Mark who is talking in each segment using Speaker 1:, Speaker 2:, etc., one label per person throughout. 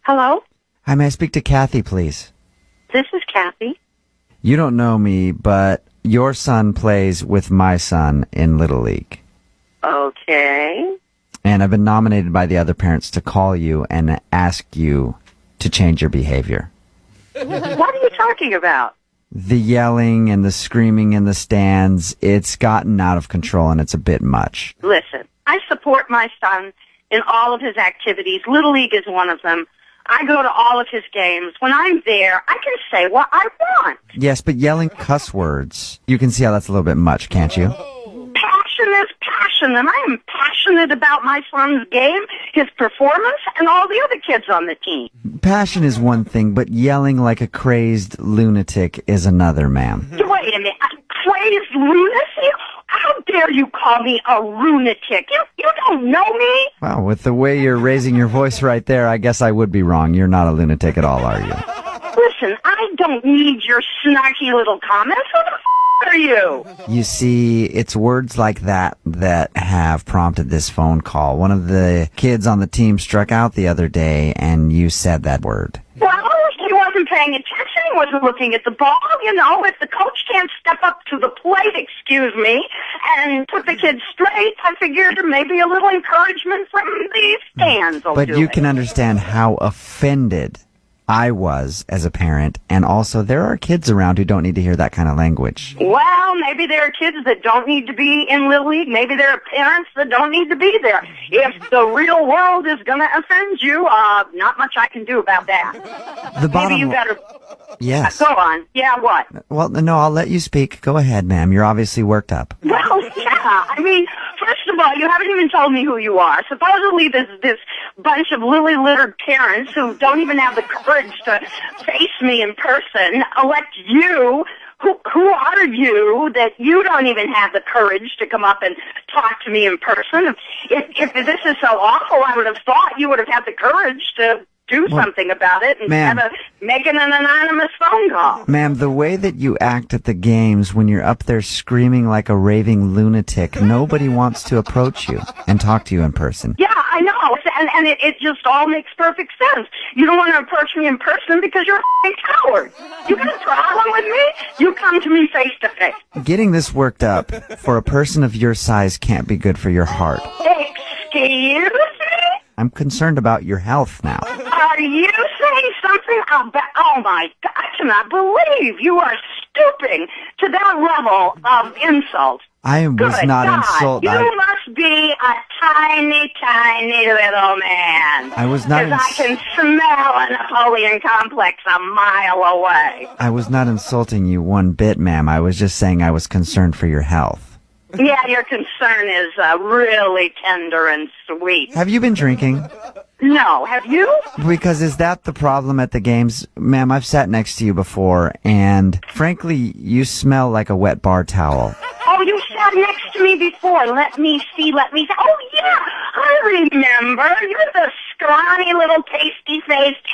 Speaker 1: Hello?
Speaker 2: Hi, may I speak to Kathy, please?
Speaker 1: This is Kathy.
Speaker 2: You don't know me, but your son plays with my son in Little League.
Speaker 1: Okay.
Speaker 2: And I've been nominated by the other parents to call you and ask you to change your behavior.
Speaker 1: What are you talking about?
Speaker 2: The yelling and the screaming in the stands, it's gotten out of control and it's a bit much.
Speaker 1: Listen, I support my son in all of his activities. Little League is one of them. I go to all of his games. When I'm there, I can say what I want.
Speaker 2: Yes, but yelling cuss words, you can see how that's a little bit much, can't you?
Speaker 1: Passion is passion, and I am passionate about my son's game, his performance, and all the other kids on the team.
Speaker 2: Passion is one thing, but yelling like a crazed lunatic is another, ma'am.
Speaker 1: Wait a minute. Crazed lunacy? How dare you call me a lunatic? You don't know me.
Speaker 2: Well, with the way you're raising your voice right there, I guess I would be wrong. You're not a lunatic at all, are you?
Speaker 1: Listen, I don't need your snarky little comments. Who the are you?
Speaker 2: You see, it's words like that that have prompted this phone call. One of the kids on the team struck out the other day, and you said that word.
Speaker 1: Well, he wasn't paying attention. He wasn't looking at the ball. You know, if the coach can't step up to the plate, excuse me, and put the kids straight, I figured maybe a little encouragement from the stands will
Speaker 2: But
Speaker 1: do
Speaker 2: you
Speaker 1: it.
Speaker 2: can understand how offended I was as a parent, and also there are kids around who don't need to hear that kind of language.
Speaker 1: Well, maybe there are kids that don't need to be in Little League. Maybe there are parents that don't need to be there. If the real world is going to offend you, not much I can do about that.
Speaker 2: The bottom
Speaker 1: Maybe you better...
Speaker 2: Yes.
Speaker 1: Go on. Yeah, what?
Speaker 2: Well, no, I'll let you speak. Go ahead, ma'am. You're obviously worked up.
Speaker 1: Well, yeah. I mean, first of all, you haven't even told me who you are. Supposedly there's this bunch of lily-littered parents who don't even have the courage to face me in person, elect you. Who are you that you don't even have the courage to come up and talk to me in person? If this is so awful, I would have thought you would have had the courage to do something about it instead of making an anonymous phone call.
Speaker 2: Ma'am, the way that you act at the games when you're up there screaming like a raving lunatic, nobody wants to approach you and talk to you in person.
Speaker 1: Yeah, I know, and it just all makes perfect sense. You don't want to approach me in person because you're a coward. You got a problem with me? You come to me face to face.
Speaker 2: Getting this worked up for a person of your size can't be good for your heart.
Speaker 1: Excuse me?
Speaker 2: I'm concerned about your health now.
Speaker 1: Are you saying something about... Oh, my God, I cannot believe you are stooping to that level of insult.
Speaker 2: I was
Speaker 1: Good
Speaker 2: not
Speaker 1: God,
Speaker 2: insulted.
Speaker 1: you must be a tiny, tiny little man.
Speaker 2: I was not
Speaker 1: Because I can smell a Napoleon complex a mile away.
Speaker 2: I was not insulting you one bit, ma'am. I was just saying I was concerned for your health.
Speaker 1: Yeah, your concern is really tender and sweet.
Speaker 2: Have you been drinking?
Speaker 1: No, have you?
Speaker 2: Because is that the problem at the games? Ma'am, I've sat next to you before, and frankly, you smell like a wet bar towel.
Speaker 1: Oh, you sat next to me before. Let me see. Oh, yeah, I remember. You're the scrawny little pasty-faced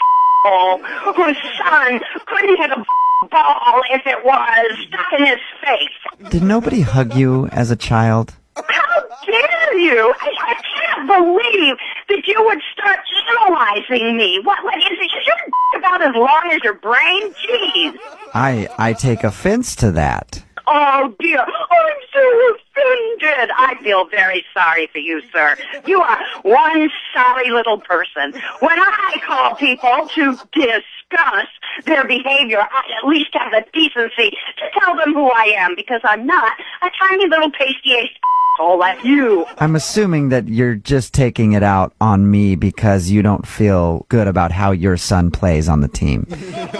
Speaker 1: whose son couldn't hit a ball if it was stuck in his face.
Speaker 2: Did nobody hug you as a child?
Speaker 1: How dare you? I can't believe that you would start analyzing me. What is it? Is your about as long as your brain? Jeez.
Speaker 2: I take offense to that.
Speaker 1: Oh, dear. I'm so offended. I feel very sorry for you, sir. You are one sorry little person. When I call people to discuss their behavior, I at least have the decency to tell them who I am, because I'm not a tiny little pasty-faced asshole like you.
Speaker 2: I'm assuming that you're just taking it out on me because you don't feel good about how your son plays on the team.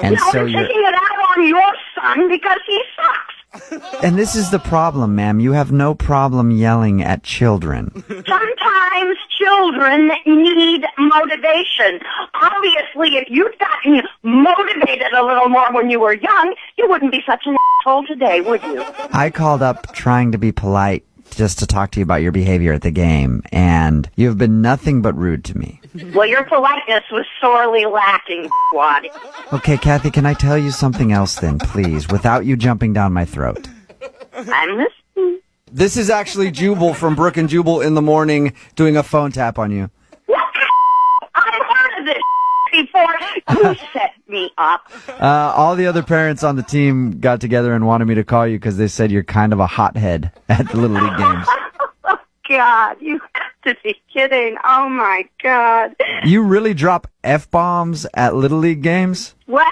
Speaker 2: And
Speaker 1: No,
Speaker 2: so
Speaker 1: I'm
Speaker 2: you're...
Speaker 1: taking it out on your son because he sucks.
Speaker 2: And this is the problem, ma'am. You have no problem yelling at children.
Speaker 1: Sometimes children need motivation. Obviously, if you'd gotten motivated a little more when you were young, you wouldn't be such an asshole today, would you?
Speaker 2: I called up trying to be polite just to talk to you about your behavior at the game, and you have been nothing but rude to me.
Speaker 1: Well, your politeness was sorely lacking, Wad.
Speaker 2: Okay, Kathy, can I tell you something else then, please, without you jumping down my throat?
Speaker 1: I'm listening.
Speaker 3: This is actually Jubal from Brook and Jubal in the Morning doing a phone tap on you.
Speaker 1: What? I've heard of this before. You set me up.
Speaker 2: All the other parents on the team got together and wanted me to call you because they said you're kind of a hothead at the Little League games.
Speaker 1: Oh, God, you have to be kidding. Oh, my God.
Speaker 2: You really drop F-bombs at Little League games?
Speaker 1: Well,